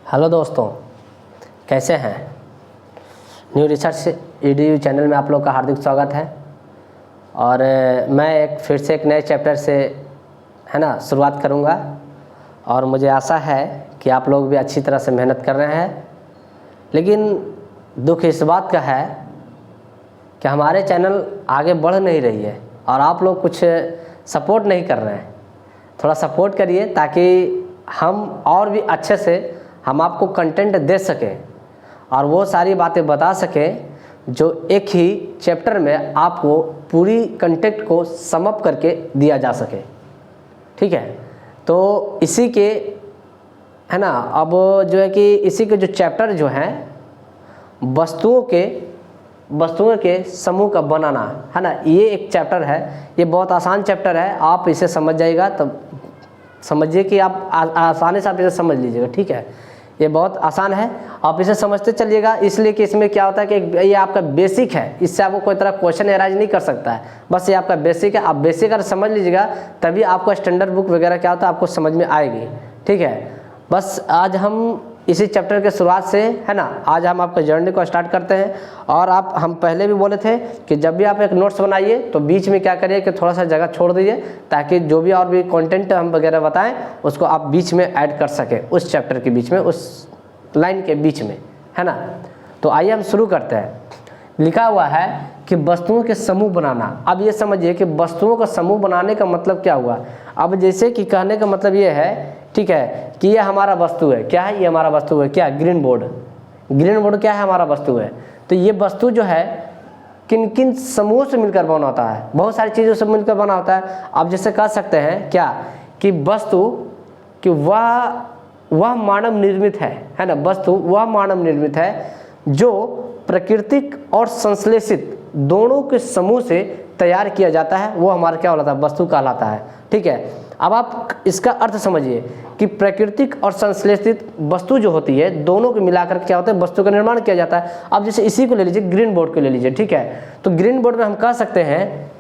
Hello दोस्तों, कैसे हैं। न्यू रिसर्च EDU चैनल में आप लोग का हार्दिक स्वागत है। और मैं फिर से एक नए चैप्टर से शुरुआत करूंगा। और मुझे आशा है कि आप लोग भी अच्छी तरह से मेहनत कर रहे हैं। लेकिन दुख इस बात का है कि हमारे चैनल आगे बढ़ नहीं रही है और आप लोग कुछ सपोर्ट नहीं कर रहे हैं। थोड़ा सपोर्ट करिए ताकि हम और भी अच्छे से हम आपको कंटेंट दे सकें और वो सारी बातें बता सकें जो एक ही चैप्टर में आपको पूरी कंटेंट को सम अप करके दिया जा सके। ठीक है, तो इसी के अब जो है कि इसी के जो चैप्टर जो हैं वस्तुओं के समूह का बनाना ये एक चैप्टर है। ये बहुत आसान चैप्टर है, आप इसे समझ जाइएगा तब समझिए कि आप आसानी से आप इसे समझ लीजिएगा। ठीक है, ये बहुत आसान है, आप इसे समझते चलिएगा। इसलिए कि इसमें क्या होता है कि ये आपका बेसिक है, इससे आपको कोई तरह क्वेश्चन एराइज नहीं कर सकता है। बस ये आपका बेसिक है, आप बेसिक अगर समझ लीजिएगा तभी आपको स्टैंडर्ड बुक वगैरह क्या होता है आपको समझ में आएगी। ठीक है, बस आज हम इसी चैप्टर के शुरुआत से आज हम आपका जर्नी को स्टार्ट करते हैं। और हम पहले भी बोले थे कि जब भी आप एक नोट्स बनाइए तो बीच में क्या करिए कि थोड़ा सा जगह छोड़ दीजिए ताकि जो भी और भी कंटेंट हम वगैरह बताएं उसको आप बीच में ऐड कर सकें, उस चैप्टर के बीच में, उस लाइन के बीच में, तो आइए हम शुरू करते हैं। लिखा हुआ है कि वस्तुओं के समूह बनाना। अब ये समझिए कि वस्तुओं का समूह बनाने का मतलब क्या हुआ। अब जैसे कि कहने का मतलब ये है, ठीक है, कि ये हमारा वस्तु है। क्या है? ये हमारा वस्तु है। क्या? Green board. ग्रीन बोर्ड क्या है? हमारा वस्तु है। तो ये वस्तु जो है किन किन समूहों से मिलकर बना होता है? बहुत सारी चीज़ों से मिलकर बना होता है। आप जैसे कह सकते हैं क्या कि वस्तु कि वह मानव निर्मित है ना। वस्तु वह मानव निर्मित है जो प्राकृतिक और संश्लेषित दोनों के समूह से तैयार किया जाता है, वो हमारा क्या कहलाता है? वस्तु कहलाता है। ठीक है, अब आप इसका अर्थ समझिए कि प्राकृतिक और संश्लेषित वस्तु जो होती है दोनों को मिलाकर क्या होता है? वस्तु का निर्माण किया जाता है। अब जैसे इसी को ले लीजिए, ग्रीन बोर्ड को ले लीजिए। ठीक है, तो ग्रीन बोर्ड में हम कह सकते हैं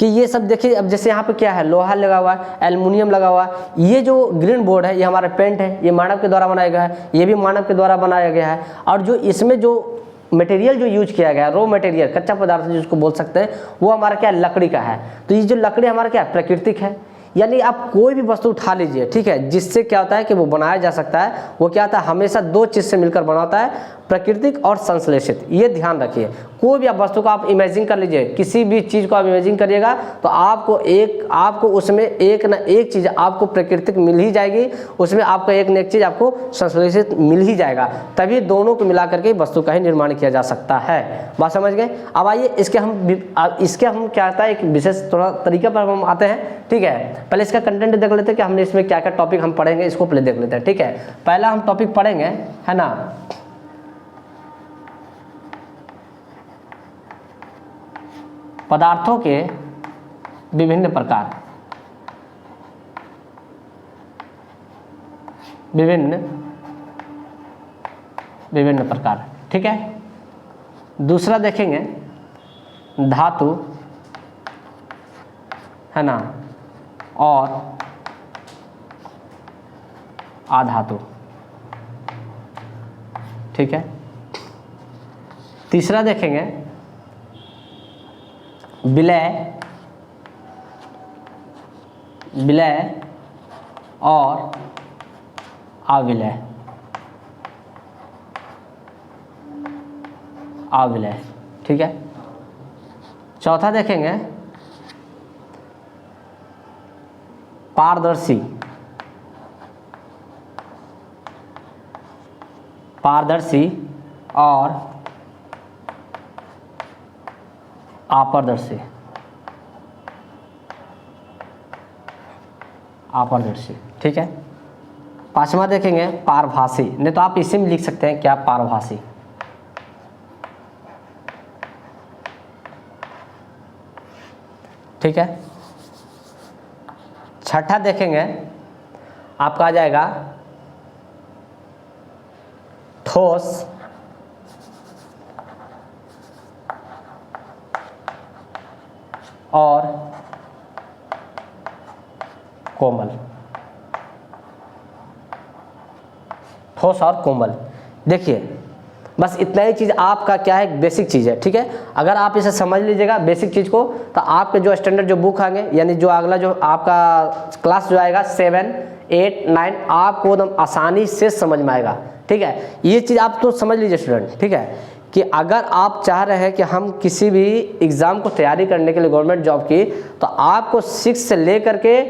कि ये सब देखिए, अब जैसे यहाँ पे क्या है? लोहा लगा हुआ है, एल्युमिनियम लगा हुआ है। ये जो ग्रीन बोर्ड है ये हमारा पेंट है, ये मानव के द्वारा बनाया गया है, ये भी मानव के द्वारा बनाया गया है। और जो इसमें जो मटेरियल जो यूज किया गया है, रॉ मटेरियल, कच्चा पदार्थ जिसको बोल सकते हैं, वो हमारा क्या? लकड़ी का है। तो ये जो लकड़ी हमारा क्या? प्राकृतिक है। यानी आप कोई भी वस्तु उठा लीजिए, ठीक है, जिससे क्या होता है कि वो बनाया जा सकता है, वो क्या होता है? हमेशा दो चीज़ से मिलकर बना होता है, प्राकृतिक और संश्लेषित। ये ध्यान रखिए। कोई भी आप वस्तु को आप इमेजिन कर लीजिए, किसी भी चीज़ को आप इमेजिन करिएगा तो आपको उसमें एक ना एक चीज़ आपको प्राकृतिक मिल ही जाएगी, उसमें आपको एक न एक चीज़ आपको संश्लेषित मिल ही जाएगा। तभी दोनों को मिला करके वस्तु का ही निर्माण किया जा सकता है। बात समझ गए? अब आइए इसके हम क्या होता है एक विशेष थोड़ा तरीके पर हम आते हैं। ठीक है, पहले इसका कंटेंट देख लेते हैं कि हमने इसमें क्या क्या टॉपिक हम पढ़ेंगे, इसको पहले देख लेते हैं। ठीक है, पहला हम टॉपिक पढ़ेंगे है ना, पदार्थों के विभिन्न प्रकार। विभिन्न प्रकार। ठीक है, दूसरा देखेंगे धातु है ना और अधातु। ठीक है, तीसरा देखेंगे विलय और अविलय। ठीक है, चौथा देखेंगे पारदर्शी और अपारदर्शी। ठीक है, पांचवा देखेंगे पारभासी, नहीं तो आप इसी में लिख सकते हैं क्या? पारभासी। ठीक है, छठा देखेंगे आपका आ जाएगा ठोस और कोमल। ठोस और कोमल। देखिए बस इतना ही चीज़ आपका क्या है, बेसिक चीज़ है, ठीक है। अगर आप इसे समझ लीजिएगा बेसिक चीज़ को, तो आपके जो स्टैंडर्ड जो बुक आएंगे, यानी जो अगला जो आपका क्लास जो आएगा 7, 8, 9 आपको एकदम आसानी से समझ में आएगा, ठीक है। ये चीज़ आप तो समझ लीजिए स्टूडेंट, ठीक है, कि अगर आप चाह रहे हैं कि हम किसी भी एग्ज़ाम को तैयारी करने के लिए गवर्नमेंट जॉब की, तो आपको 6 से लेकर के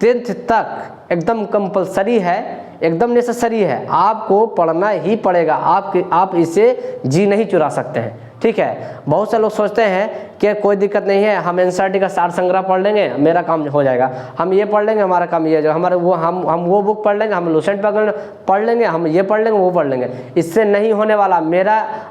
10th तक एकदम कंपलसरी है, एकदम नेसेसरी है, आपको पढ़ना ही पड़ेगा। आप इसे जी नहीं चुरा सकते हैं, ठीक है। बहुत से लोग सोचते हैं कि कोई दिक्कत नहीं है, हम एनसीईआरटी का सार संग्रह पढ़ लेंगे मेरा काम हो जाएगा, हम ये पढ़ लेंगे हमारा काम ये हो जाएगा, हमारे वो हम वो बुक पढ़ लेंगे, हम लूसेंट पढ़ लेंगे, हम ये पढ़ लेंगे वो पढ़ लेंगे। इससे नहीं होने वाला।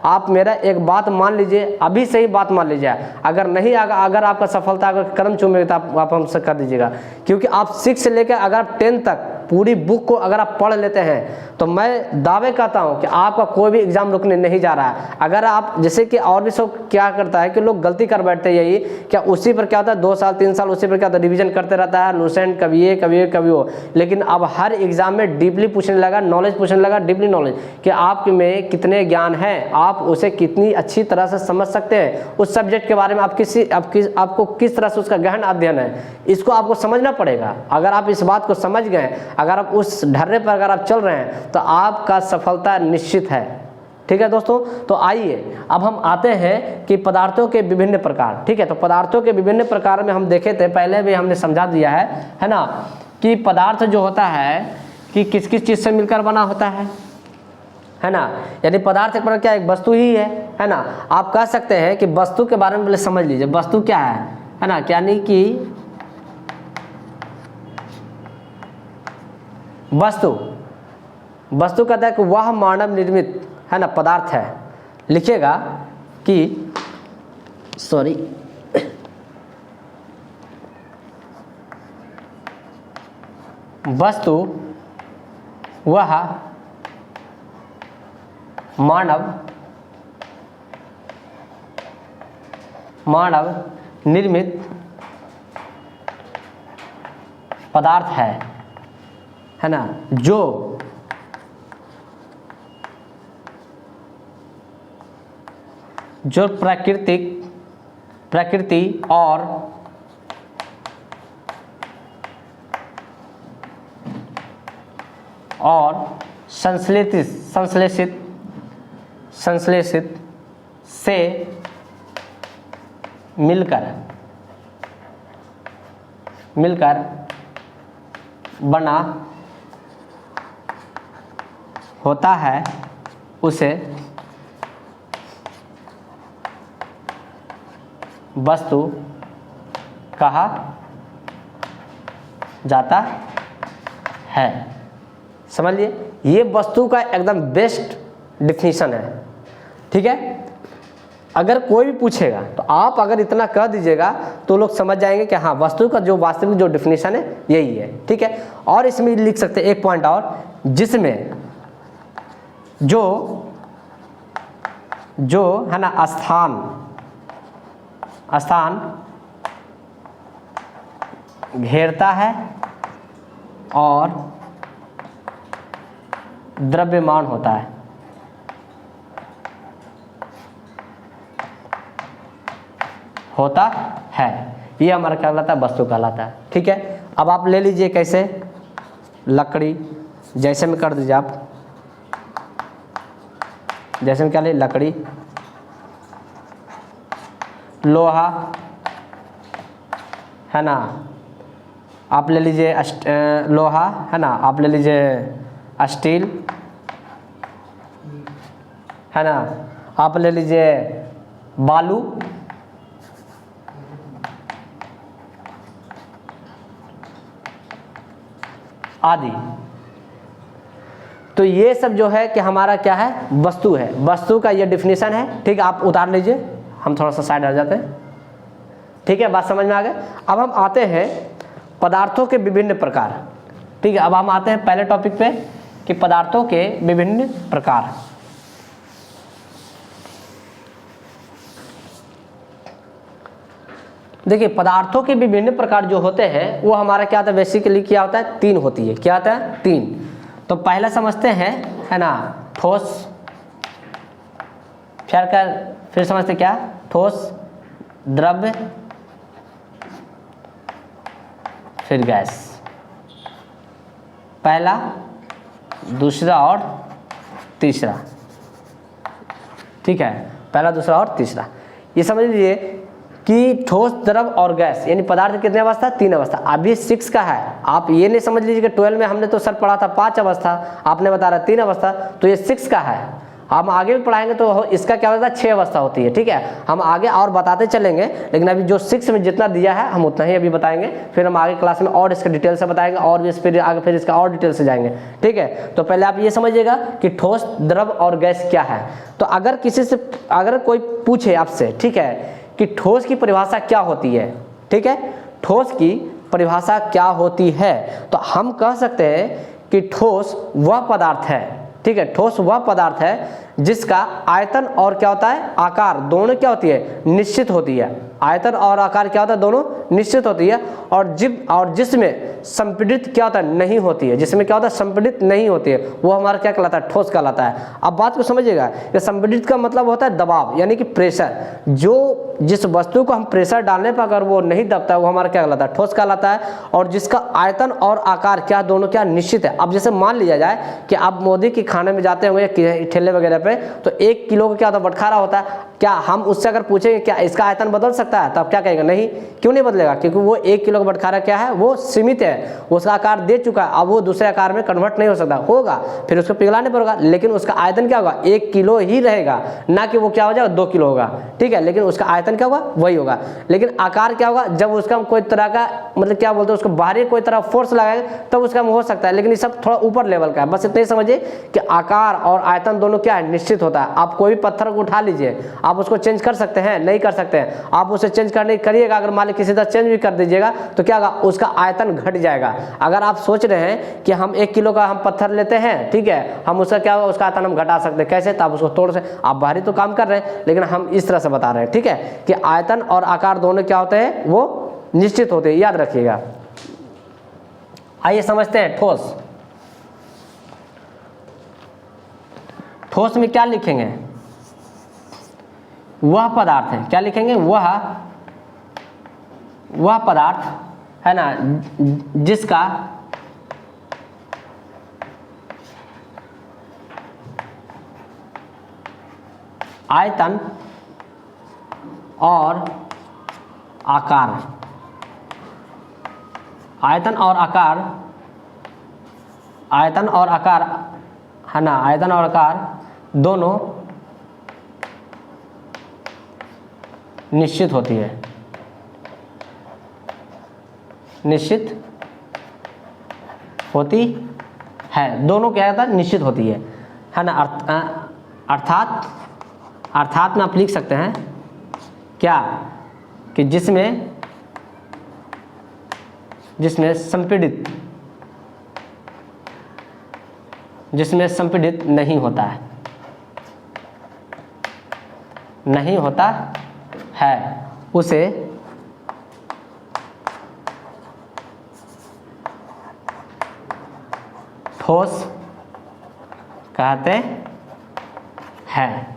आप मेरा एक बात मान लीजिए, अभी से ही बात मान लीजिए, अगर आपका सफलता अगर कदम चूमेगी तो आप हमसे कर दीजिएगा, क्योंकि आप 6 से लेकर अगर आप 10 तक पूरी बुक को अगर आप पढ़ लेते हैं तो मैं दावे करता हूं कि आपका कोई भी एग्जाम रुकने नहीं जा रहा है। अगर आप जैसे कि और भी सब क्या करता है कि लोग गलती कर बैठते हैं, यही क्या उसी पर क्या होता है 2 साल 3 साल उसी पर क्या होता है रिवीजन करते रहता है, लूसेंट कभी ये कभी वो। लेकिन अब हर एग्जाम में डीपली पूछने लगा, नॉलेज पूछने लगा, डीपली नॉलेज कि आप में कितने ज्ञान है, आप उसे कितनी अच्छी तरह से समझ सकते हैं, उस सब्जेक्ट के बारे में आपको किस तरह से उसका गहन अध्ययन है, इसको आपको समझना पड़ेगा। अगर आप इस बात को समझ गए, अगर आप उस ढर्रे पर अगर आप चल रहे हैं तो आपका सफलता निश्चित है, ठीक है दोस्तों। तो आइए अब हम आते हैं कि पदार्थों के विभिन्न प्रकार, ठीक है। तो पदार्थों के विभिन्न प्रकार में हम देखे थे, पहले भी हमने समझा दिया है ना, कि पदार्थ जो होता है कि किस किस चीज़ से मिलकर बना होता है ना। यानी पदार्थ एक प्रकार क्या, एक वस्तु ही है ना। आप कह सकते हैं कि वस्तु के बारे में पहले समझ लीजिए, वस्तु क्या है ना, यानी कि वस्तु कहता है कि वह मानव निर्मित है ना पदार्थ है। लिखिएगा कि वस्तु वह मानव निर्मित पदार्थ है ना, जो प्रकृति और संश्लेषित से मिलकर बना होता है, उसे वस्तु कहा जाता है। समझ लिए, ये वस्तु का एकदम बेस्ट डिफिनीशन है, ठीक है। अगर कोई भी पूछेगा तो आप अगर इतना कह दीजिएगा तो लोग समझ जाएंगे कि हाँ वस्तु का जो वास्तविक जो डिफिनीशन है यही है, ठीक है। और इसमें लिख सकते हैं एक पॉइंट और, जिसमें जो है ना स्थान घेरता है और द्रव्यमान होता है। ये हमारा क्या कहलाता है, वस्तु कहलाता है, ठीक है। अब आप ले लीजिए कैसे, लकड़ी, जैसे में कर दीजिए आप, जैसे में क्या ले, लकड़ी, लोहा है ना, आप ले लीजिए लोहा है ना, आप ले लीजिए स्टील है ना, आप ले लीजिए बालू आदि। तो ये सब जो है कि हमारा क्या है, वस्तु है। वस्तु का ये डिफिनीशन है, ठीक है। आप उतार लीजिए, हम थोड़ा सा साइड हट जाते हैं, ठीक है। बात समझ में आ गए। अब हम आते हैं पदार्थों के विभिन्न प्रकार, ठीक है। अब हम आते हैं पहले टॉपिक पे कि पदार्थों के विभिन्न प्रकार। देखिए पदार्थों के विभिन्न प्रकार जो होते हैं वो हमारा क्या होता है, बेसिकली क्या होता है, 3 होती है। क्या होता है, 3। तो पहला समझते हैं है है ना, ठोस, फिर समझते क्या, ठोस, द्रव्य, फिर गैस। पहला, दूसरा और तीसरा, ठीक है, पहला, दूसरा और तीसरा। ये समझ लीजिए कि ठोस, द्रव और गैस यानी पदार्थ कितने अवस्था, 3 अवस्था। अब ये 6 का है, आप ये नहीं समझ लीजिए कि 12 में हमने तो सर पढ़ा था 5 अवस्था, आपने बता रहा 3 अवस्था, तो ये 6 का है। हम आगे भी पढ़ाएंगे तो इसका क्या होता है, 6 अवस्था होती है, ठीक है। हम आगे और बताते चलेंगे, लेकिन अभी जो 6 में जितना दिया है हम उतना ही अभी बताएंगे, फिर हम आगे क्लास में और इसका डिटेल से बताएंगे और भी फिर आगे फिर इसका और डिटेल से जाएंगे, ठीक है। तो पहले आप ये समझिएगा कि ठोस, द्रव और गैस क्या है। तो अगर किसी से, अगर कोई पूछे आपसे, ठीक है, कि ठोस की परिभाषा क्या होती है, ठीक है, ठोस की परिभाषा क्या होती है, तो हम कह सकते हैं कि ठोस वह पदार्थ है, ठीक है, ठोस वह पदार्थ है जिसका आयतन और क्या होता है, आकार दोनों क्या होती है, निश्चित होती है। आयतन और आकार क्या होता है, दोनों निश्चित होती है, और जिसमें संपीड़ित क्या होता है, नहीं होती है, जिसमें क्या होता है, संपीड़ित नहीं होती है, वो हमारा क्या कहलाता है, ठोस कहलाता है। अब बात को समझिएगा कि संपीड़ित का मतलब होता है दबाव, यानी कि प्रेशर। जो जिस वस्तु को हम प्रेशर डालने पर अगर वो नहीं दबता है, वो हमारा क्या कहलाता है, ठोस कहलाता है। और जिसका आयतन और आकार क्या दोनों क्या निश्चित है। अब जैसे मान लिया जाए कि आप मोदी के खाने में जाते होंगे ठेले वगैरह पे, तो 1 किलो का क्या होता है, बटखारा होता है। क्या हम उससे अगर पूछेंगे क्या इसका आयतन बदल सकता है, तब क्या कहेंगे, नहीं। क्यों नहीं बदलेगा, क्योंकि वो 1 किलो का बटखारा क्या है, वो सीमित है, उसका आकार दे चुका है, अब वो दूसरे आकार में कन्वर्ट नहीं हो सकता, होगा फिर उसको पिघलाने पर होगा, लेकिन उसका आयतन क्या होगा, 1 किलो ही रहेगा, ना कि वो क्या हो जाएगा 2 किलो होगा, ठीक है, लेकिन उसका आयतन क्या होगा, वही होगा। लेकिन आकार क्या होगा, जब उसका कोई तरह का मतलब क्या बोलते हैं, उसको बाहरी कोई तरह फोर्स लगाएगा तब उसका हो सकता है, लेकिन ये सब थोड़ा ऊपर लेवल का है। बस इतना ही समझिए कि आकार और आयतन दोनों क्या है, निश्चित होता है। आप कोई भी पत्थर को उठा लीजिए, आप उसको चेंज कर सकते हैं, नहीं कर सकते हैं। आप उसे चेंज करने करिएगा, अगर मान लीजिए किसी तरह चेंज भी कर दीजिएगा तो क्या होगा, उसका आयतन घट जाएगा। अगर आप सोच रहे हैं कि हम 1 किलो का हम पत्थर लेते हैं, ठीक है, हम उसका क्या होगा, उसका आयतन हम घटा सकते हैं, कैसे, तो आप उसको तोड़ से, आप बाहरी तो काम कर रहे हैं, लेकिन हम इस तरह से बता रहे हैं, ठीक है, कि आयतन और आकार दोनों क्या होते हैं, वो निश्चित होते हैं, याद रखिएगा। आइए समझते हैं ठोस। ठोस में क्या लिखेंगे, वह पदार्थ है, क्या लिखेंगे, वह पदार्थ है ना, जिसका आयतन और आकार, आयतन और आकार है ना, आयतन और आकार दोनों निश्चित होती है, निश्चित होती है, दोनों क्या होता है, निश्चित होती है ना। अर्थात में आप लिख सकते हैं क्या, कि जिसमें संपीड़ित नहीं होता है, उसे ठोस कहते हैं।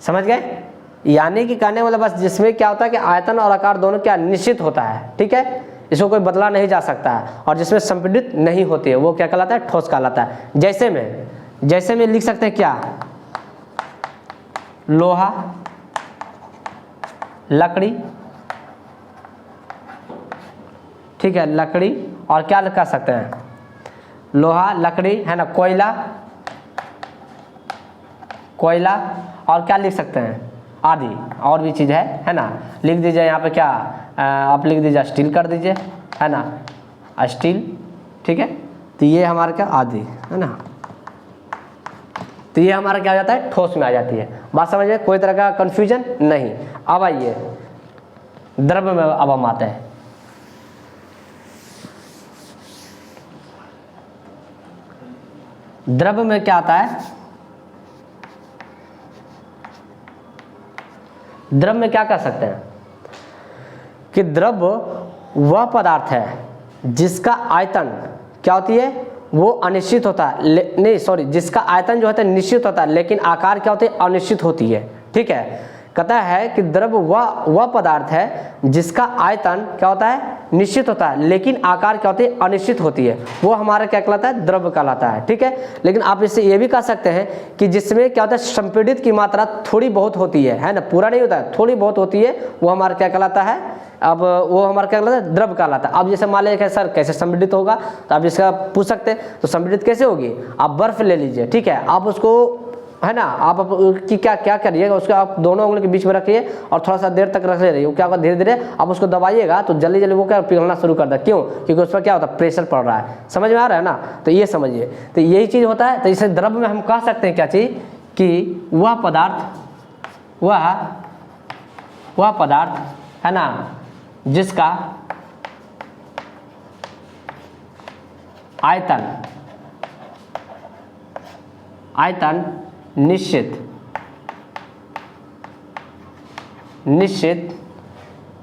समझ गए, यानी कि कहने वाला बस जिसमें क्या होता है कि आयतन और आकार दोनों क्या निश्चित होता है, ठीक है, इसको कोई बदला नहीं जा सकता है, और जिसमें संपीड़ित नहीं होती है वो क्या कहलाता है, ठोस कहलाता है। जैसे में लिख सकते हैं क्या, लोहा, लकड़ी, ठीक है, लकड़ी, और क्या लिख सकते हैं, लोहा, लकड़ी, है ना, कोयला, और क्या लिख सकते हैं, आदि और भी चीज़ है ना। लिख दीजिए यहाँ पे क्या, आप लिख दीजिए स्टील कर दीजिए, है ना, स्टील, ठीक है। तो ये हमारा क्या, आदि, है ना, तो ये हमारा क्या हो जाता है, ठोस में आ जाती है। बात समझिए, कोई तरह का कंफ्यूजन नहीं। अब आइए द्रव्य में, अब हम आते हैं। द्रव्य में क्या आता है, द्रव्य में क्या कर सकते हैं कि द्रव्य वह पदार्थ है जिसका आयतन क्या होती है, वो अनिश्चित होता है, नहीं सॉरी, जिसका आयतन जो होता है निश्चित होता है लेकिन आकार क्या होती है, अनिश्चित होती है। ठीक है, कहता है कि द्रव वह पदार्थ है जिसका आयतन क्या होता है, निश्चित होता है लेकिन आकार क्या होती है, अनिश्चित होती है, वो हमारा क्या कहलाता है, द्रव कहलाता है। ठीक है, लेकिन आप इससे ये भी कह सकते हैं कि जिसमें क्या होता है, संपीड़ित की मात्रा थोड़ी बहुत होती है ना, पूरा नहीं होता है, थोड़ी बहुत होती है, वो हमारा क्या कहलाता है, अब वो हमारा क्या कहलाता है, द्रव कहलाता है। अब जैसे मान लीजिए सर कैसे संपीड़ित होगा, तो आप इसका पूछ सकते हैं, तो संपीड़ित कैसे होगी, आप बर्फ ले लीजिए। ठीक है, आप उसको है ना, आप कि क्या करिएगा, उसको आप दोनों उंगली के बीच में रखिए और थोड़ा सा देर तक रख रहिए, वो क्या होगा, धीरे धीरे आप उसको दबाइएगा तो जल्दी जल्दी वो क्या पिघलना शुरू कर देगा। क्यों, क्योंकि उस पर क्या होता है, प्रेशर पड़ रहा है। समझ में आ रहा है ना, तो ये समझिए, तो यही चीज़ होता है। तो इसे द्रव में हम कह सकते हैं क्या चीज़, कि वह पदार्थ है ना, जिसका आयतन निश्चित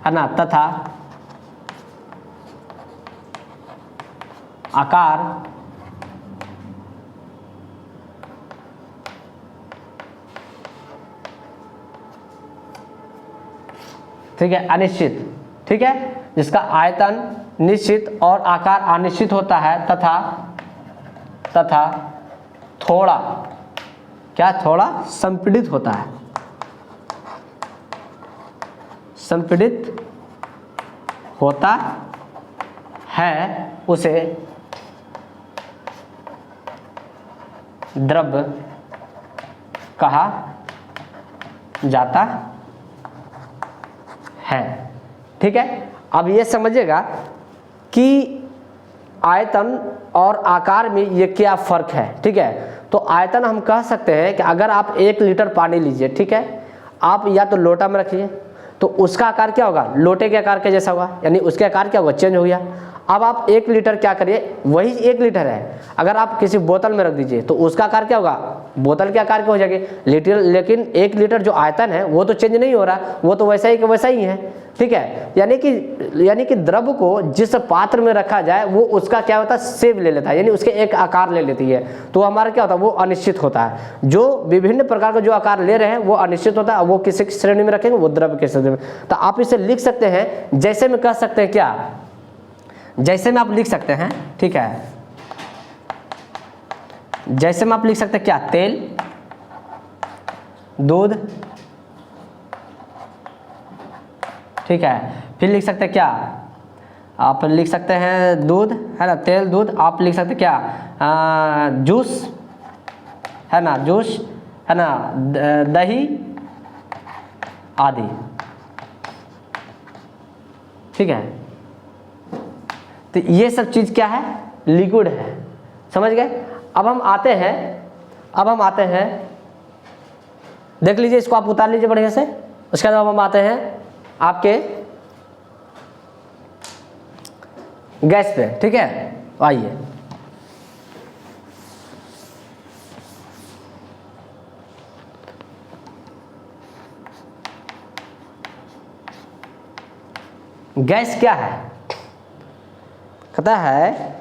है ना, तथा आकार ठीक है अनिश्चित। ठीक है, जिसका आयतन निश्चित और आकार अनिश्चित होता है तथा थोड़ा संपीड़ित होता है, संपीड़ित होता है, उसे द्रव कहा जाता है। ठीक है, अब ये समझिएगा कि आयतन और आकार में ये क्या फर्क है। ठीक है, तो आयतन हम कह सकते हैं कि अगर आप 1 लीटर पानी लीजिए, ठीक है, आप या तो लोटा में रखिए तो उसका आकार क्या होगा, लोटे के आकार के जैसा होगा, यानी उसके आकार क्या होगा, चेंज हो गया। अब आप 1 लीटर क्या करिए, वही 1 लीटर है, अगर आप किसी बोतल में रख दीजिए तो उसका आकार क्या होगा, बोतल के आकार के हो जाएगी लीटर, लेकिन 1 लीटर जो आयतन है वो तो चेंज नहीं हो रहा, वो तो वैसा ही कि वैसा ही है। ठीक है, यानी कि द्रव को जिस पात्र में रखा जाए वो उसका क्या होता है, शेप ले लेता है, यानी उसके एक आकार ले लेती है, तो हमारा क्या होता है, वो अनिश्चित होता है। जो विभिन्न प्रकार का जो आकार ले रहे हैं वो अनिश्चित होता है, वो किसी श्रेणी में रखेंगे, वो द्रव के श्रेणी में। तो आप इसे लिख सकते हैं, जैसे में कह सकते हैं क्या, जैसे में आप लिख सकते हैं, ठीक है, जैसे में आप लिख सकते हैं क्या, तेल, दूध, ठीक है, फिर लिख सकते हैं क्या, आप लिख सकते हैं दूध, है ना, तेल, दूध, आप लिख सकते हैं क्या, जूस, है ना, जूस, है ना, दही आदि। ठीक है, तो ये सब चीज़ क्या है, लिक्विड है। समझ गए। अब हम आते हैं, देख लीजिए, इसको आप उतार लीजिए बढ़िया से। उसके बाद हम आते हैं आपके गैस पे। ठीक है, आइए, गैस क्या कहता है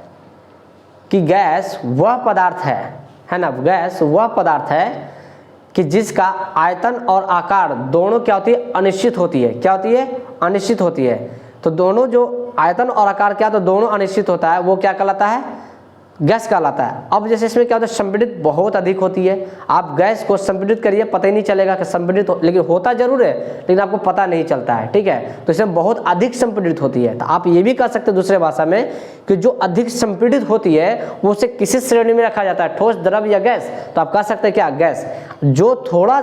कि गैस वह पदार्थ है ना, गैस वह पदार्थ है कि जिसका आयतन और आकार दोनों क्या होती है, अनिश्चित होती है। क्या होती है, अनिश्चित होती है। तो दोनों जो आयतन और आकार क्या, तो दोनों अनिश्चित होता है, वो क्या कहलाता है, गैस कहलाता है। अब जैसे इसमें क्या होता है, संपीड़ित बहुत अधिक होती है। आप गैस को संपीड़ित करिए, पता ही नहीं चलेगा कि संपीड़ित लेकिन होता जरूर है, लेकिन आपको पता नहीं चलता है। ठीक है, तो इसमें बहुत अधिक संपीड़ित होती है। तो आप ये भी कह सकते हैं दूसरे भाषा में कि जो अधिक संपीड़ित होती है वो उसे किसी श्रेणी में रखा जाता है, ठोस, द्रव या गैस। तो आप कह सकते हैं क्या, गैस। जो थोड़ा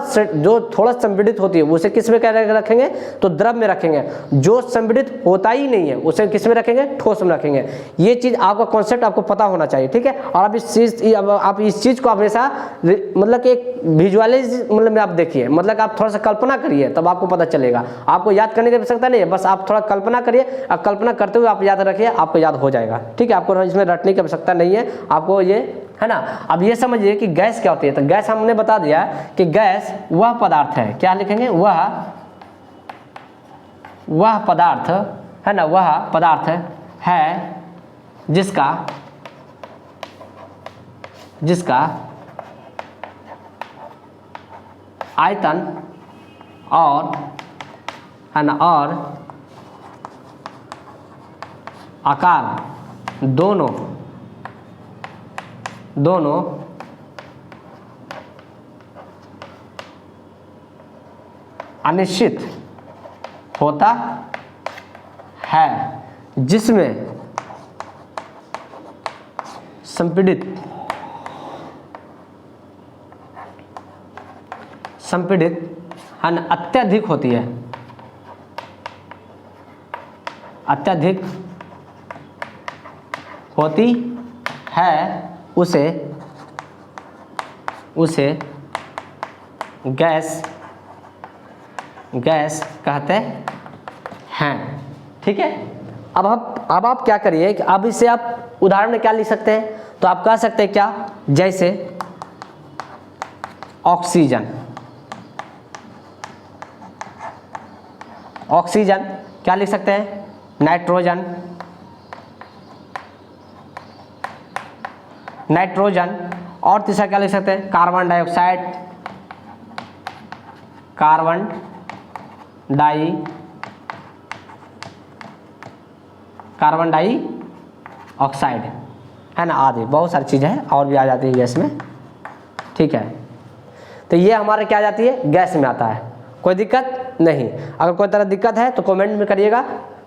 संपीड़ित होती है उसे किस में रखेंगे, तो द्रव में रखेंगे। जो संपीड़ित होता ही नहीं है उसे किस में रखेंगे, ठोस में रखेंगे। ये चीज आपका कॉन्सेप्ट आपको पता होना चाहिए। ठीक है, और आप इस चीज को हमेशा मतलब कि एक विजुअलाइज मतलब में आप देखिए, मतलब आप थोड़ा सा कल्पना करिए, तब आपको पता चलेगा। आपको याद करने की आवश्यकता नहीं है, बस आप थोड़ा कल्पना करिए, और कल्पना करते हुए आप याद रखिए, आपको याद हो जाएगा। ठीक है, आपको इसमें रटने की आवश्यकता नहीं है, आपको ये है ना। अब ये समझिए कि गैस क्या होती है। तो गैस हमने बता दिया कि गैस वह पदार्थ है, क्या लिखेंगे, वह पदार्थ है ना, वह पदार्थ है जिसका जिसका आयतन और है ना और आकार दोनों अनिश्चित होता है, जिसमें संपीड़ित है ना अत्यधिक होती है, अत्यधिक होती है, उसे गैस कहते हैं। ठीक है, अब आप क्या करिए कि अब इसे आप उदाहरण में क्या लिख सकते हैं, तो आप कह सकते हैं क्या, जैसे ऑक्सीजन क्या लिख सकते हैं, नाइट्रोजन और तीसरा क्या लिख सकते हैं, कार्बन डाइऑक्साइड है ना, आदि बहुत सारी चीज़ें हैं और भी आ जाती है गैस में। ठीक है, तो ये हमारे क्या आ जाती है, गैस में आता है, कोई दिक्कत नहीं। अगर कोई तरह दिक्कत है तो कमेंट में करिएगा,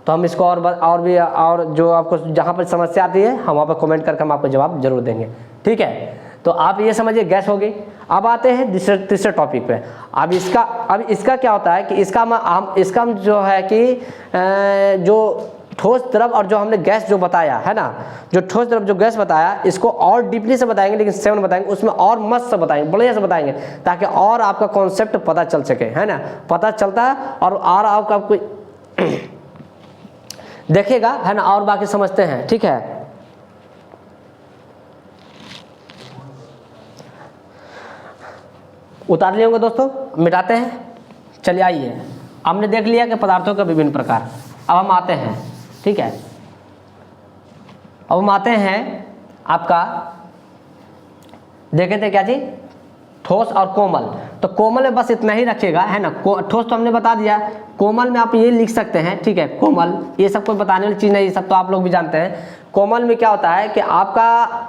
तो हम इसको और जो आपको जहाँ पर समस्या आती है हम वहाँ पर कमेंट करके हम आपको जवाब जरूर देंगे। ठीक है, तो आप ये समझिए गैस होगी। अब आते हैं तीसरे टॉपिक पे। अब इसका क्या होता है कि इसका जो है कि जो ठोस द्रव और जो हमने गैस जो बताया है ना, जो ठोस द्रव जो गैस बताया, इसको और डीपली से बताएंगे, लेकिन 7 बताएंगे, उसमें और मस्त से बताएंगे, बढ़िया से बताएंगे, ताकि और आपका कॉन्सेप्ट पता चल सके, है ना, पता चलता है और आपका कोई देखेगा, है ना, और बाकी समझते हैं। ठीक है, उतार लिए होंगे दोस्तों, मिटाते हैं। चलिए आइए, हमने देख लिया कि पदार्थों का विभिन्न प्रकार। अब हम आते हैं, ठीक है, अब हम आते हैं आपका, देखे थे क्या चीज, ठोस और कोमल। तो कोमल में बस इतना ही रखिएगा, है ना, ठोस तो हमने बता दिया, कोमल में आप ये लिख सकते हैं। ठीक है, कोमल, ये सब कोई बताने वाली चीज़ नहीं, ये सब तो आप लोग भी जानते हैं। कोमल में क्या होता है कि आपका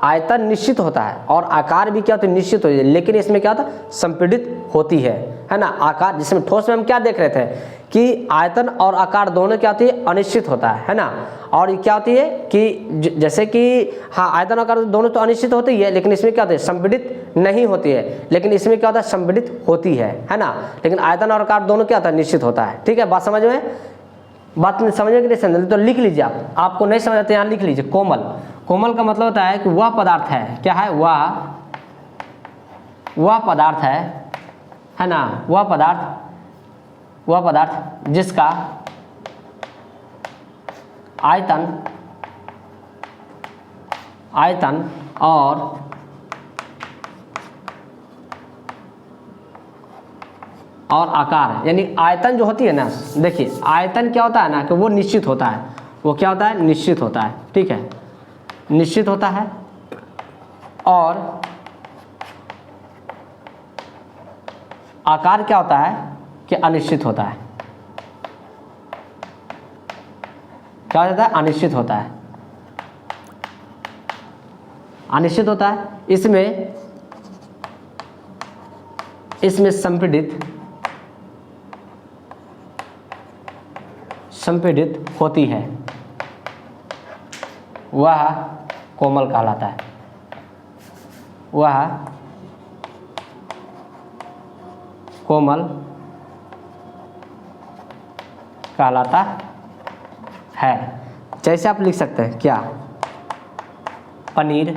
आयतन निश्चित होता है और आकार भी क्या होता है, निश्चित होती है, लेकिन इसमें क्या होता है, संपीड़ित होती है ना, आकार। जिसमें ठोस में हम क्या देख रहे थे कि आयतन और आकार दोनों क्या होती है, अनिश्चित होता है ना। और क्या होती है कि जैसे कि हाँ, आयतन और आकार दोनों तो अनिश्चित होती है, लेकिन इसमें क्या होती है, संपीड़ित नहीं होती है, लेकिन इसमें क्या होता है, संपीड़ित होती है ना। लेकिन आयतन और आकार दोनों क्या होता है, निश्चित होता है। ठीक है, बात समझ में, बात समझने के लिए समझ, तो लिख लीजिए आप, आपको नहीं समझ आते यहाँ लिख लीजिए। कोमल का मतलब होता है कि वह पदार्थ है, क्या है, वह पदार्थ है ना, वह पदार्थ जिसका आयतन और आकार, यानी आयतन जो होती है ना, देखिए आयतन क्या होता है ना कि वो निश्चित होता है, वो क्या होता है, निश्चित होता है। ठीक है, निश्चित होता है, और आकार क्या होता है कि अनिश्चित होता है। क्या हो जाता है, अनिश्चित होता है, अनिश्चित होता है। इसमें संपीड़ित होती है, वह कोमल कहलाता है, वह कोमल कहलाता है। जैसे आप लिख सकते हैं क्या, पनीर,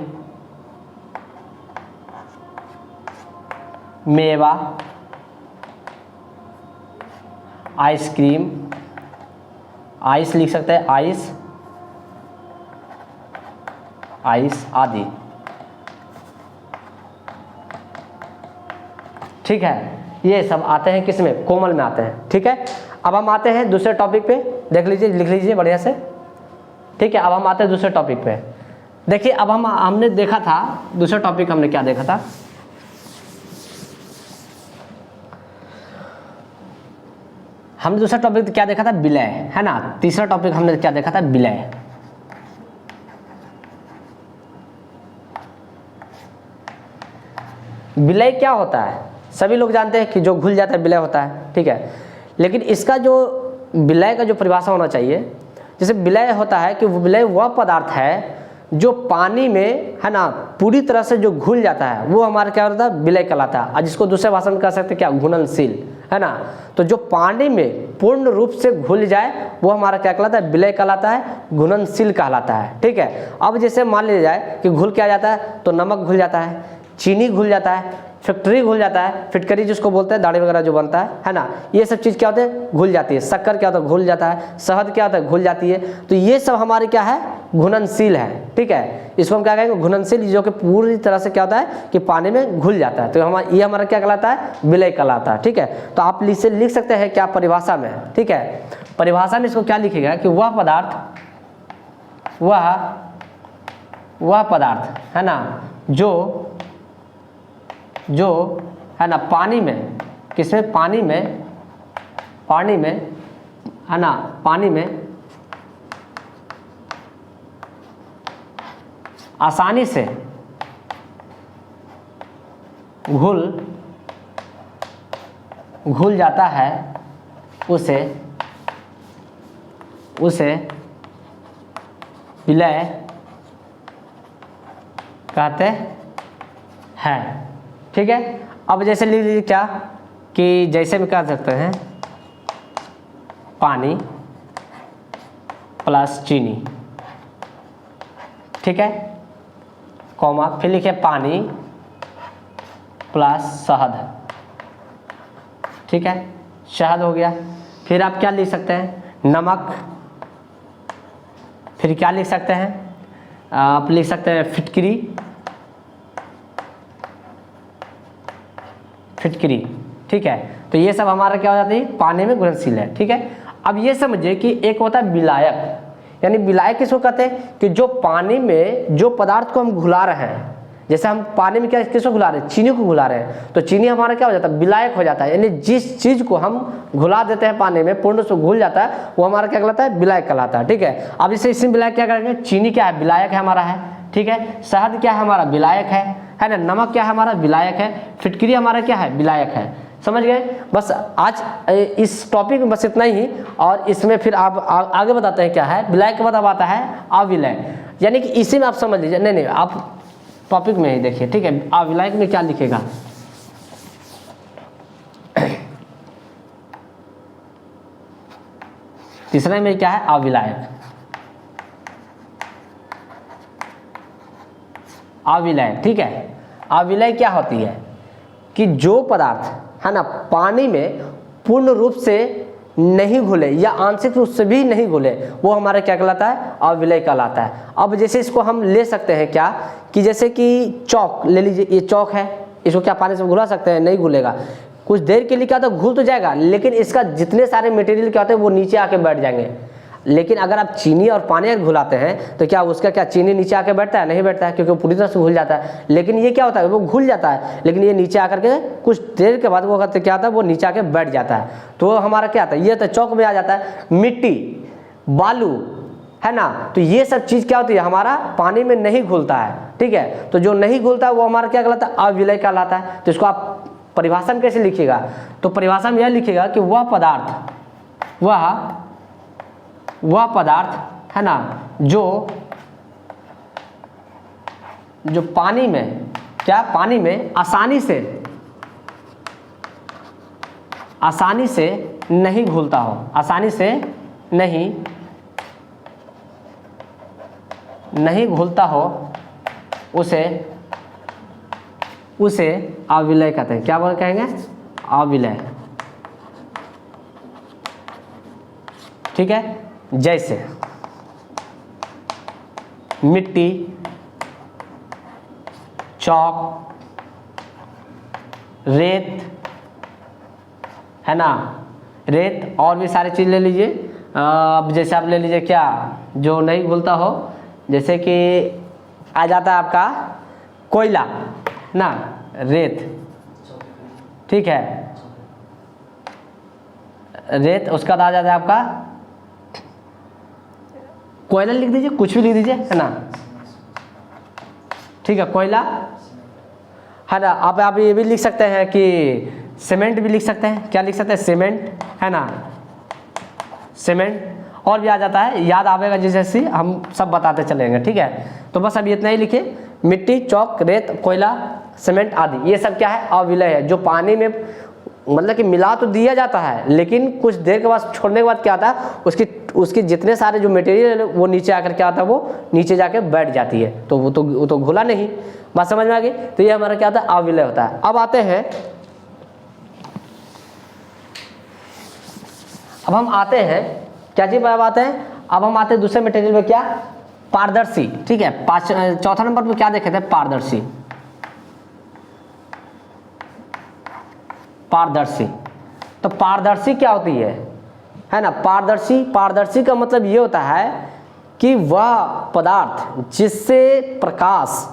मेवा, आइसक्रीम, आइस लिख सकते हैं, आइस आदि। ठीक है, ये सब आते हैं किसमें, कोमल में आते हैं। ठीक है, अब हम आते हैं दूसरे टॉपिक पे, देख लीजिए, लिख लीजिए बढ़िया से। ठीक है, अब हम आते हैं दूसरे टॉपिक पे। देखिए अब हमने देखा था दूसरा टॉपिक, हमने क्या देखा था, हमने दूसरा टॉपिक क्या देखा था, विलय, है ना। तीसरा टॉपिक हमने क्या देखा था, विलय। विलय क्या होता है, सभी लोग जानते हैं कि जो घुल जाता है विलय होता है, ठीक है। लेकिन इसका जो विलय का जो परिभाषा होना चाहिए, जैसे विलय होता है कि विलय वह पदार्थ है जो पानी में, है ना, पूरी तरह से जो घुल जाता है, वो हमारा क्या होता है, विलय कहलाता है। और जिसको दूसरे भाषा में कह सकते हैं क्या, घुलनशील, है ना। तो जो पानी में पूर्ण रूप से घुल जाए वो हमारा क्या कहलाता है, विलय कहलाता है, घुलनशील कहलाता है, ठीक है। अब जैसे मान लिया जाए कि घुल क्या जाता है, तो नमक घुल जाता है, चीनी घुल जाता है, फैक्ट्री घुल जाता है, फिटकरी जिसको बोलते हैं, दाढ़ी वगैरह जो बनता है ना, ये सब चीज़ क्या होते हैं, घुल जाती है। शक्कर क्या होता है, घुल जाता है। शहद क्या होता है, घुल जाती है। तो ये सब हमारे क्या है, घुलनशील है, ठीक है। इसको हम क्या कहेंगे, घुलनशील, जो कि पूरी तरह से क्या होता है कि पानी में घुल जाता है। तो ये हमारा क्या कहलाता है, विलय कहलाता है, ठीक है। तो आप इसे लिख सकते हैं क्या, परिभाषा में, ठीक है। परिभाषा में इसको क्या लिखेगा कि वह पदार्थ, वह पदार्थ, है ना, जो है ना पानी में, किसमें, पानी में, है ना, पानी में आसानी से घुल जाता है, उसे विलय कहते हैं, ठीक है। अब जैसे लिख लीजिए क्या, कि जैसे भी कह सकते हैं पानी प्लस चीनी, ठीक है, कॉमा, फिर लिखे पानी प्लस शहद, ठीक है, शहद हो गया। फिर आप क्या लिख सकते हैं, नमक। फिर क्या लिख सकते हैं, आप लिख सकते हैं फिटकरी, ठीक है। तो ये सब हमारा क्या हो जाती है, पानी में घुलनशील है, ठीक है। अब ये समझिए कि एक होता है विलायक, यानी विलायक किसको कहते हैं, कि जो पानी में जो पदार्थ को हम घुला रहे हैं, जैसे हम पानी में क्या, किसको घुला रहे हैं, चीनी को घुला रहे हैं, तो चीनी हमारा क्या हो जाता है, विलायक हो जाता है। यानी जिस चीज़ को हम घुला देते हैं पानी में, पूर्ण से घुल जाता है, वो हमारा क्या कहलाता है, विलायक कहलाता है, ठीक है। अब इसमें विलायक क्या करेंगे, चीनी क्या है, विलायक है हमारा, है, ठीक है। शहद क्या है हमारा, विलायक है ना। नमक क्या है हमारा, विलायक है। फिटकरी हमारा क्या है, विलायक है। समझ गए। बस आज इस टॉपिक में बस इतना ही, और इसमें फिर आप आगे बताते हैं क्या है विलायक के बाद अब आता है अविलय, यानी कि इसी में आप समझ लीजिए। नहीं आप टॉपिक में ही देखिए, ठीक है। अविलायक में क्या लिखेगा, तीसरे में क्या है, अविलायक। अविलय, ठीक है। अविलय क्या होती है कि जो पदार्थ, है ना, पानी में पूर्ण रूप से नहीं घुले या आंशिक रूप से भी नहीं घुले, वो हमारा क्या कहलाता है, अविलय कहलाता है। अब जैसे इसको हम ले सकते हैं क्या, कि जैसे कि चौक ले लीजिए, ये चौक है, इसको क्या पानी से घुला सकते हैं, नहीं घुलेगा। कुछ देर के लिए क्या होता है, घुल तो जाएगा, लेकिन इसका जितने सारे मटेरियल क्या होते हैं वो नीचे आके बैठ जाएंगे। लेकिन अगर आप चीनी और पानी घुलाते हैं तो क्या उसका क्या चीनी नीचे आके बैठता है, नहीं बैठता है, क्योंकि वो पूरी तरह से घुल जाता है। लेकिन ये क्या होता है, वो घुल जाता है, लेकिन ये नीचे आकर के कुछ देर के बाद वो क्या आता है, वो नीचे आके बैठ जाता है। तो हमारा क्या आता है, ये तो चौक में आ जाता है। मिट्टी, बालू, है ना, तो ये सब चीज़ क्या होती है, हमारा पानी में नहीं घुलता है, ठीक है। तो जो नहीं घुलता है वो हमारा क्या कहलाता है, अविलय कहलाता है। तो इसको आप परिभाषा में कैसे लिखिएगा, तो परिभाषा में यह लिखिएगा कि वह पदार्थ, है ना, जो पानी में क्या, पानी में आसानी से नहीं घुलता हो, आसानी से नहीं घुलता हो, उसे अविलय कहते हैं। क्या बोल कहेंगे, अविलय, ठीक है। जैसे मिट्टी, चौक, रेत, है ना, रेत और भी सारी चीज़ ले लीजिए। अब जैसे आप ले लीजिए क्या, जो नहीं घुलता हो, जैसे कि आ जाता है आपका कोयला ना, रेत, ठीक है, रेत। उसका बाद आ जाता है आपका कोयला, लिख दीजिए, कुछ भी लिख दीजिए, है ना, ठीक है, कोयला, है ना। आप ये भी लिख सकते हैं कि सीमेंट भी लिख सकते हैं, क्या लिख सकते हैं, सीमेंट, है ना, सीमेंट। और भी आ जाता है, याद आवेगा जैसे हम सब बताते चलेंगे, ठीक है। तो बस अब इतना ही लिखिए, मिट्टी, चौक, रेत, कोयला, सीमेंट आदि, ये सब क्या है, अविलय है, जो पानी में मतलब कि मिला तो दिया जाता है, लेकिन कुछ देर के बाद छोड़ने के बाद क्या आता है, उसके जितने सारे जो मटेरियल है वो नीचे आकर क्या आता है, वो नीचे जाके बैठ जाती है, तो वो तो घुला नहीं। बात समझ में आ गई। तो ये हमारा क्या होता है, अविलय होता है। अब आते हैं, अब हम आते हैं क्या चीज पर आते हैं, अब हम आते हैं दूसरे मटेरियल में, क्या, पारदर्शी, ठीक है। चौथा नंबर पे क्या देखे थे, पारदर्शी, पारदर्शी। तो पारदर्शी क्या होती है ना, पारदर्शी का मतलब ये होता है कि वह पदार्थ जिससे प्रकाश,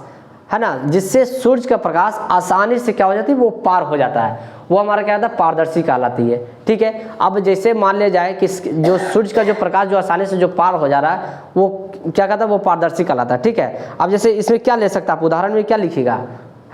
है ना, जिससे सूर्य का प्रकाश आसानी से क्या हो जाती है, वो पार हो जाता है, वो हमारा क्या होता है, पारदर्शी कहलाती है, ठीक है। अब जैसे मान लिया जाए कि जो सूर्य का जो प्रकाश जो आसानी से जो पार हो जा रहा है, वो क्या कहता है, वो पारदर्शी कहलाता है, ठीक है। अब जैसे इसमें क्या ले सकता है, आप उदाहरण में क्या लिखिएगा,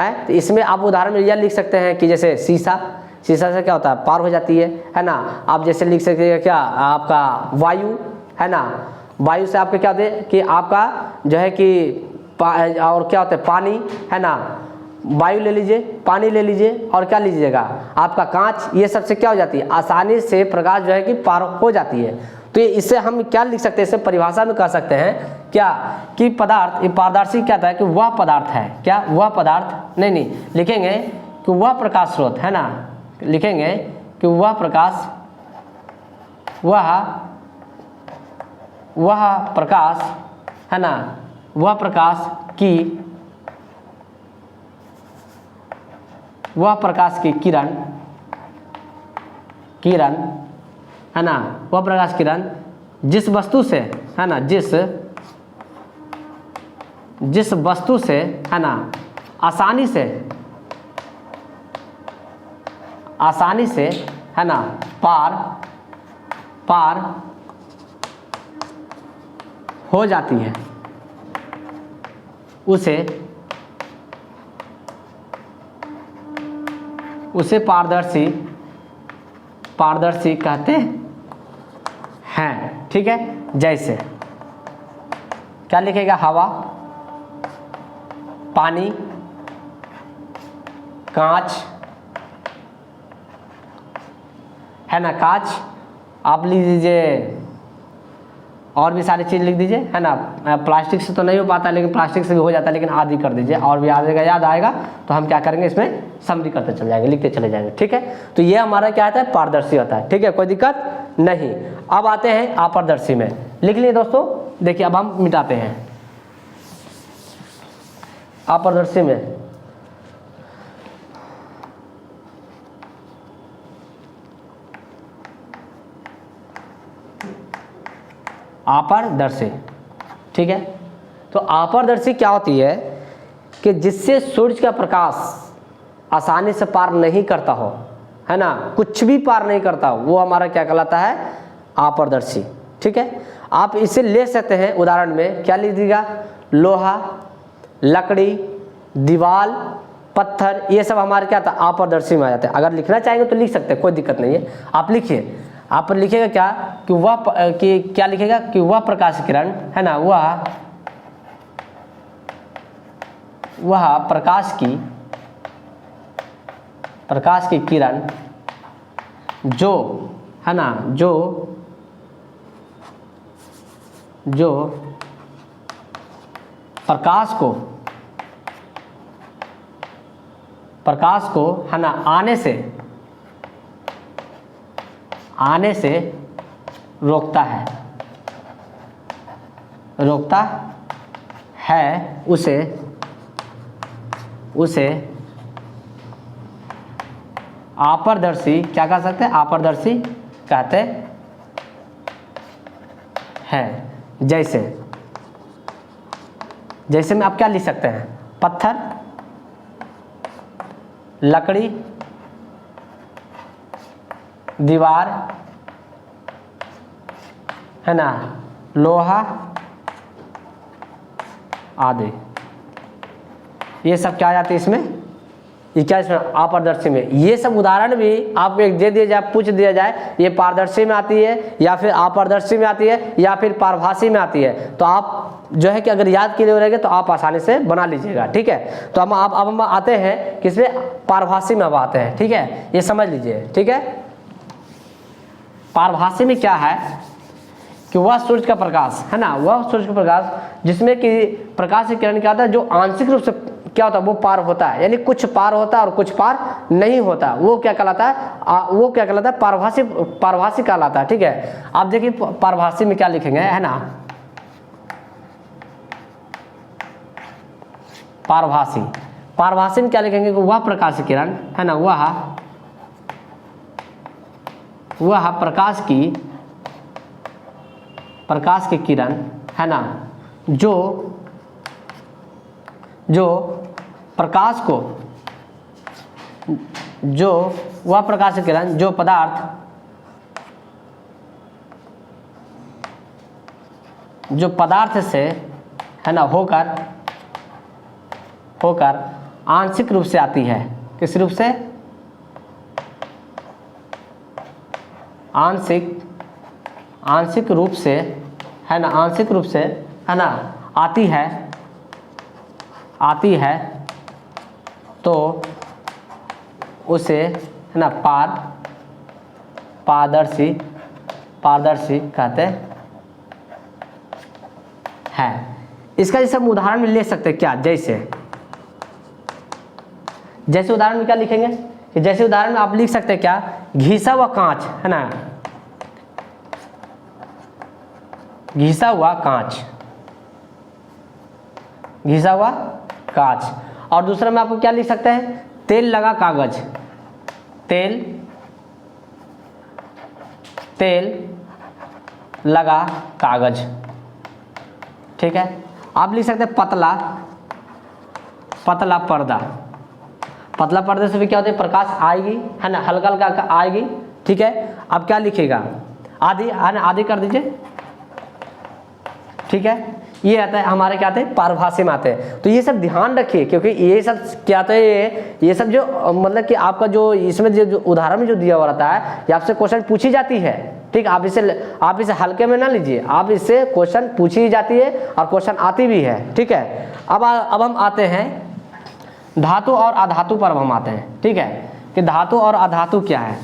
है, तो इसमें आप उदाहरण में यह लिख सकते हैं कि जैसे शीशा से क्या होता है, पार हो जाती है ना। आप जैसे लिख सकते हैं क्या, आपका वायु, है ना, वायु से आपके क्या होते हैं कि आपका जो है कि और क्या होता है, पानी, है ना, वायु ले लीजिए, पानी ले लीजिए, और क्या लीजिएगा, आपका कांच, ये सबसे क्या हो जाती है, आसानी से प्रकाश जो है कि पार हो जाती है। तो इससे हम क्या लिख सकते हैं, इसे परिभाषा में कह सकते हैं क्या, कि पदार्थ, ये पारदर्शी क्या था, कि वह पदार्थ है, क्या, वह पदार्थ, नहीं लिखेंगे कि वह प्रकाश स्रोत, है ना, लिखेंगे कि वह प्रकाश, वह प्रकाश, है ना, वह प्रकाश की किरण, है ना, वह प्रकाश किरण जिस वस्तु से, है ना, जिस वस्तु से, है ना, आसानी से, है ना, पार हो जाती है, उसे पारदर्शी कहते हैं, ठीक है। जैसे क्या लिखेगा, हवा, पानी, कांच, है ना, कांच, आप लिख दीजिए, और भी सारी चीज़ लिख दीजिए, है ना। प्लास्टिक से तो नहीं हो पाता, लेकिन प्लास्टिक से भी हो जाता है, लेकिन आदि कर दीजिए, और भी याद आएगा तो हम क्या करेंगे, इसमें समरी करते चले जाएंगे, लिखते चले जाएंगे, ठीक है। तो ये हमारा क्या होता है, पारदर्शी होता है, ठीक है, कोई दिक्कत नहीं। अब आते हैं अपारदर्शी में, लिख लिए दोस्तों, देखिए अब हम मिटाते हैं अपारदर्शी में। अपारदर्शी, ठीक है। तो अपारदर्शी क्या होती है कि जिससे सूर्य का प्रकाश आसानी से पार नहीं करता हो, है ना, कुछ भी पार नहीं करता हो, वो हमारा क्या कहलाता है, अपारदर्शी, ठीक है। आप इसे ले सकते हैं उदाहरण में, क्या लीजिएगा, लोहा, लकड़ी, दीवाल, पत्थर, ये सब हमारे क्या था, अपारदर्शी में आ जाते हैं। अगर लिखना चाहेंगे तो लिख सकते हैं, कोई दिक्कत नहीं है, आप लिखिए। आप लिखेगा क्या, कि क्या लिखेगा, कि वह प्रकाश किरण, है ना, वह प्रकाश की किरण जो, है ना, जो प्रकाश को, है ना, आने से रोकता है, उसे अपारदर्शी क्या कह सकते हैं, अपारदर्शी कहते हैं। जैसे जैसे में आप क्या लिख सकते हैं, पत्थर, लकड़ी, दीवार, है ना, लोहा आदि, ये सब क्या आ जाते हैं इसमें, ये क्या इसमें अपारदर्शी में। ये सब उदाहरण भी आपको एक दे दिया जाए, पूछ दिया जाए ये पारदर्शी में आती है या फिर अपारदर्शी में आती है या फिर पारभासी में आती है, तो आप जो है कि अगर याद किए रहेंगे तो आप आसानी से बना लीजिएगा, ठीक है। तो अब हम आते हैं किसमें, पारभासी में अब आते हैं, ठीक है, ये समझ लीजिए, ठीक है। पारभासी में क्या है कि वह सूर्य का प्रकाश, है ना, वह सूर्य का प्रकाश जिसमें कि प्रकाश की किरण क्या होता है, जो आंशिक रूप से क्या होता है वो पार होता है, यानी कुछ पार होता है और कुछ पार नहीं होता, वो क्या कहलाता है, वो क्या कहलाता है, पारभासी कहलाता है, ठीक है। आप देखिए पारभासी में क्या लिखेंगे, है ना, पारभासी में क्या लिखेंगे कि वह प्रकाश की किरण, है ना, वह प्रकाश की किरण, है ना, जो प्रकाश को, जो वह प्रकाश की किरण जो पदार्थ से, है ना, होकर आंशिक रूप से आती है, किस रूप से, आंशिक रूप से, है ना, आंशिक रूप से, है ना, आती है तो उसे, है ना, पारदर्शी कहते हैं। इसका जैसे हम उदाहरण में ले सकते हैं क्या, जैसे उदाहरण में क्या लिखेंगे कि जैसे उदाहरण में आप लिख सकते हैं क्या, घिसा हुआ कांच, है ना, घिसा हुआ कांच। और दूसरा में आपको क्या लिख सकते हैं, तेल लगा कागज, तेल लगा कागज, ठीक है। आप लिख सकते हैं पतला पर्दा, पतला पर्दे से भी क्या होता है, प्रकाश आएगी, है ना, हल्का हल्का आएगी, ठीक है। अब क्या लिखेगा, आधी, है ना, आधी कर दीजिए, ठीक है। ये आता है हमारे क्या आते हैं, पारभासी में आते हैं। तो ये सब ध्यान रखिए, क्योंकि ये सब क्या आता है, ये सब जो मतलब कि आपका जो इसमें जो उदाहरण में जो दिया हुआ रहता है, ये आपसे क्वेश्चन पूछी जाती है, ठीक। आप इसे हल्के में ना लीजिए, आप इससे क्वेश्चन पूछी जाती है और क्वेश्चन आती भी है, ठीक है। अब हम आते हैं धातु और अधातु पर हम आते हैं, ठीक है, कि धातु और अधातु क्या है।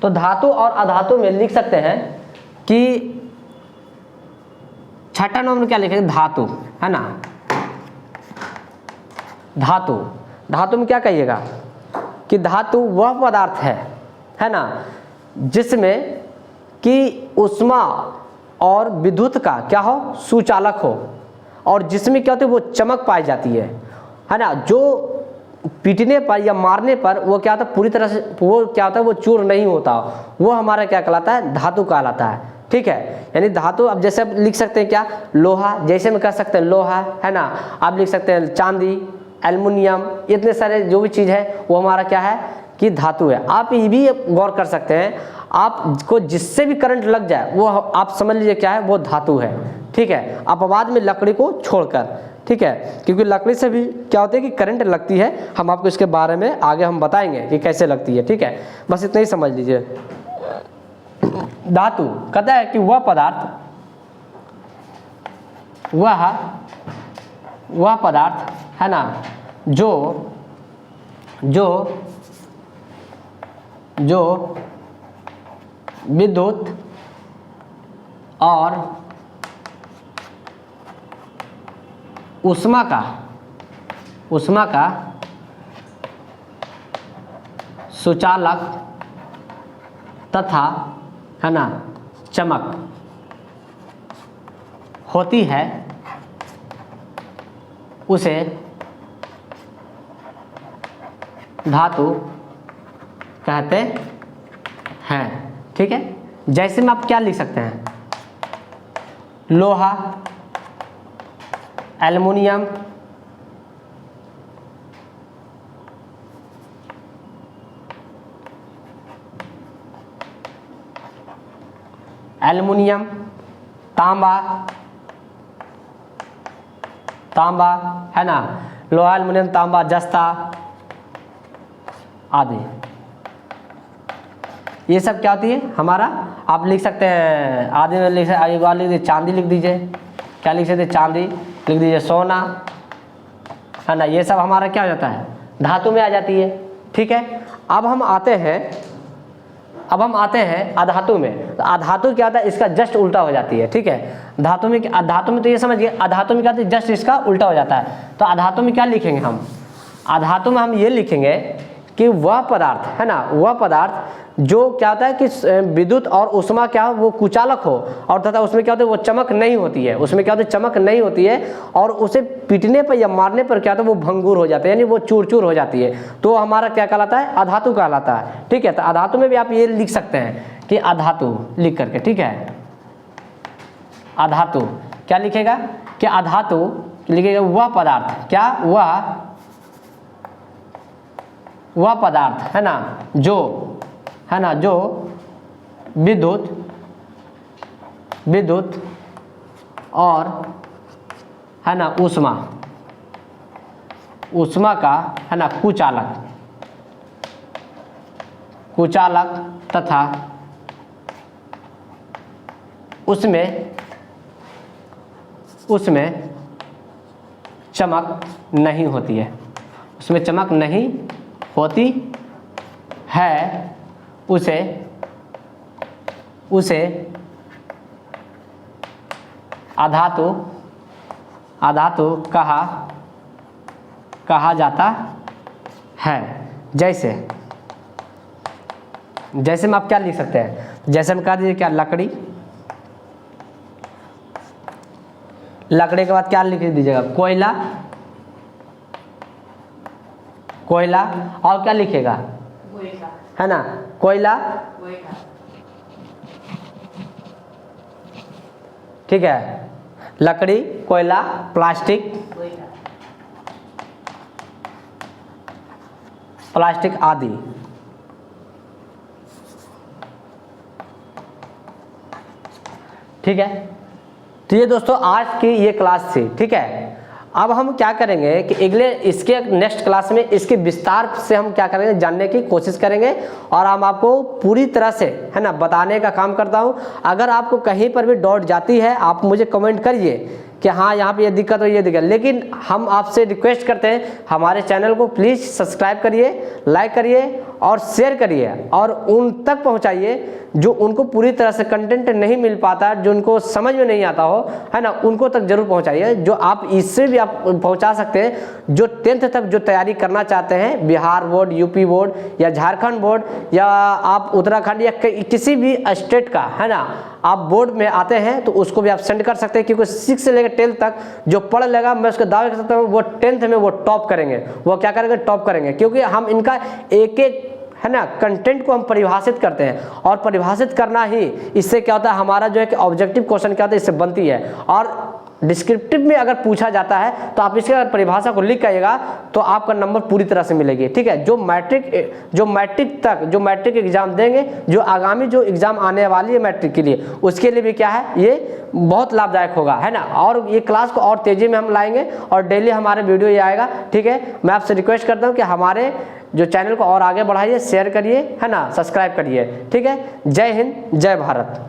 तो धातु और अधातु में लिख सकते हैं कि छठा नंबर में क्या लिखेंगे, धातु, है ना, धातु में क्या कहिएगा कि धातु वह पदार्थ है ना, जिसमें कि ऊष्मा और विद्युत का क्या हो, सुचालक हो, और जिसमें क्या होती है वो चमक पाई जाती है ना, जो पीटने पर या मारने पर वो क्या होता है, पूरी तरह से वो क्या होता है, वो चूर नहीं होता, वो हमारा क्या कहलाता है, धातु कहलाता है, ठीक है। यानी धातु, अब जैसे आप लिख सकते हैं क्या, लोहा, जैसे में कह सकते हैं लोहा, है ना, आप लिख सकते हैं चांदी, एल्युमिनियम, इतने सारे जो भी चीज़ है वो हमारा क्या है कि धातु है। आप ये भी गौर कर सकते हैं, आपको जिससे भी करंट लग जाए वो आप समझ लीजिए क्या है, वो धातु है, ठीक है, अपवाद में लकड़ी को छोड़कर, ठीक है, क्योंकि लकड़ी से भी क्या होता है कि करंट लगती है। हम आपको इसके बारे में आगे हम बताएंगे कि कैसे लगती है, ठीक है, बस इतना ही समझ लीजिए। धातु कहता है कि वह पदार्थ, वह पदार्थ, है ना, जो विद्युत और ऊष्मा का सुचालक तथा, है ना, चमक होती है, उसे धातु कहते हैं, ठीक है। जैसे में आप क्या लिख सकते हैं, लोहा, एल्युमिनियम, एल्युमिनियम, तांबा, तांबा है ना, लोहा, एल्युमिनियम, तांबा, जस्ता आदि। ये सब क्या होती है हमारा, आप लिख सकते हैं आदि में लिख सकते, एक बार लिख दीजिए चांदी, लिख दीजिए क्या लिख सकते, चांदी लिख दीजिए, सोना है ना, ये सब हमारा क्या हो जाता है, धातु में आ जाती है। ठीक है, अब हम आते हैं अधातु में। तो अधातु क्या होता है, इसका जस्ट उल्टा हो जाती है। ठीक है, धातु में तो ये समझिए, अधातु में क्या होता है, जस्ट इसका उल्टा हो जाता है। तो अधातु में क्या लिखेंगे हम, अधातु में हम ये लिखेंगे कि वह पदार्थ है ना, वह पदार्थ जो क्या होता है कि विद्युत और उष्मा क्या हो, वो कुचालक हो, और तथा उसमें क्या होता है, वो चमक नहीं होती है, उसमें क्या होता है, चमक नहीं होती है, और उसे पीटने पर या मारने पर क्या होता है, वो भंगुर हो जाते हैं, यानी वो चूर चूर हो जाती है। तो हमारा क्या कहलाता है, अधातु कहलाता है। ठीक है, तो अधातु में भी आप ये लिख सकते हैं कि अधातु लिख करके। ठीक है, अधातु क्या लिखेगा कि अधातु लिखेगा वह पदार्थ, क्या वह पदार्थ है ना, जो है ना, जो विद्युत और है ना उष्मा का है ना कुचालक तथा उसमें चमक नहीं होती है, उसमें चमक नहीं होती है, उसे अधातु कहा जाता है। जैसे में आप क्या लिख सकते हैं, जैसे में कहा दीजिए क्या, लकड़ी के बाद क्या लिख दीजिएगा, कोयला और क्या लिखेगा, है ना, कोयला। ठीक है, लकड़ी, कोयला, प्लास्टिक आदि। ठीक है, तो ये दोस्तों आज की ये क्लास थी। ठीक है, अब हम क्या करेंगे कि अगले इसके नेक्स्ट क्लास में इसके विस्तार से हम क्या करेंगे, जानने की कोशिश करेंगे, और हम आपको पूरी तरह से है ना बताने का काम करता हूं। अगर आपको कहीं पर भी डाउट जाती है, आप मुझे कमेंट करिए कि हाँ यहाँ पे ये दिक्कत हो, ये दिक्कत। लेकिन हम आपसे रिक्वेस्ट करते हैं, हमारे चैनल को प्लीज़ सब्सक्राइब करिए, लाइक करिए और शेयर करिए, और उन तक पहुँचाइए जो उनको पूरी तरह से कंटेंट नहीं मिल पाता, जो उनको समझ में नहीं आता हो, है ना, उनको तक जरूर पहुंचाइए। जो आप इससे भी आप पहुंचा सकते हैं, जो 10th तक जो तैयारी करना चाहते हैं, बिहार बोर्ड, यूपी बोर्ड या झारखंड बोर्ड, या आप उत्तराखंड या किसी भी स्टेट का है ना आप बोर्ड में आते हैं, तो उसको भी आप सेंड कर सकते हैं। क्योंकि 6 से लेकर 10th तक जो पढ़ लेगा, मैं उसका दावा कर सकता हूँ, वो 10th में वो टॉप करेंगे। वो क्या करेंगे, टॉप करेंगे, क्योंकि हम इनका एक एक है ना कंटेंट को हम परिभाषित करते हैं, और परिभाषित करना ही इससे क्या होता है, हमारा जो है कि ऑब्जेक्टिव क्वेश्चन क्या होता है, इससे बनती है। और डिस्क्रिप्टिव में अगर पूछा जाता है तो आप इसके अगर परिभाषा को लिख आइएगा तो आपका नंबर पूरी तरह से मिलेगी। ठीक है, जो मैट्रिक एग्जाम देंगे, जो आगामी जो एग्जाम आने वाली है मैट्रिक के लिए, उसके लिए भी क्या है, ये बहुत लाभदायक होगा, है ना। और ये क्लास को और तेजी में हम लाएंगे, और डेली हमारे वीडियो ये आएगा। ठीक है, मैं आपसे रिक्वेस्ट करता हूँ कि हमारे जो चैनल को और आगे बढ़ाइए, शेयर करिए, है ना, सब्सक्राइब करिए। ठीक है, जय हिंद, जय भारत।